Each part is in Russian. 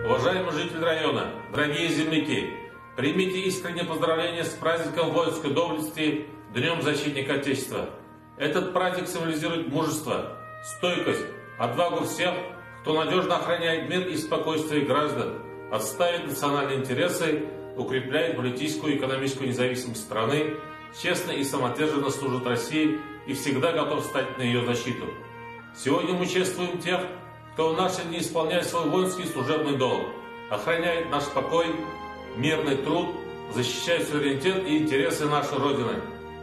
Уважаемые жители района, дорогие земляки, примите искреннее поздравление с праздником воинской доблести, Днем Защитника Отечества. Этот праздник символизирует мужество, стойкость, отвагу всех, кто надежно охраняет мир и спокойствие граждан, отстаивает национальные интересы, укрепляет политическую и экономическую независимость страны, честно и самоотверженно служит России и всегда готов стать на ее защиту. Сегодня мы чествуем тех, кто в наши дни исполняет свой воинский служебный долг, охраняет наш покой, мирный труд, защищает суверенитет и интересы нашей Родины.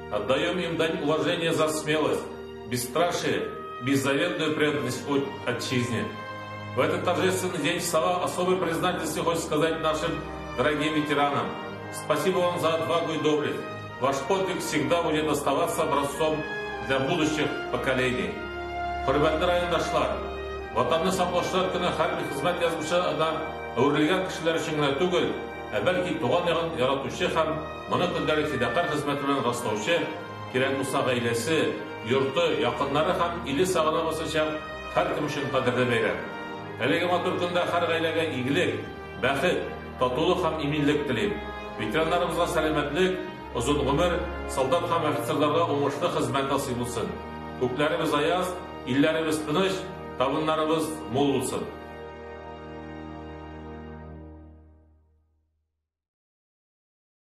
Отдаем им дань уважения за смелость, бесстрашие, беззаветную преданность отчизне. В этот торжественный день в слова особой признательности хочется сказать нашим дорогим ветеранам: спасибо вам за отвагу и доблесть. Ваш подвиг всегда будет оставаться образцом для будущих поколений. Hürmetli rayondaşlar, vatanını saqlashlar kuni harbiy xizmat yazmishi o'rilgan kishilar uchun tugul, balki tug'an yaratuvchi ham buni kundalik fidokor xizmati bilan rostlovchi, kerak bo'lsa oilasi, yurti, yaqinlari ham ili sog'lom bo'lsa har kim uchun qadrli bayram. Haligi motor kunda har oilaga ig'lik, baxt, totuvlik ham imminlik tilayman. Veteranlarimizga salomatlik, uzun umr, soldat ham ofitserlarga o'ng'ishli xizmat nasib bo'lsin. Ko'klarimiz ayoz, illarimiz tinch, tabunlarimiz mo'l bo'lsin.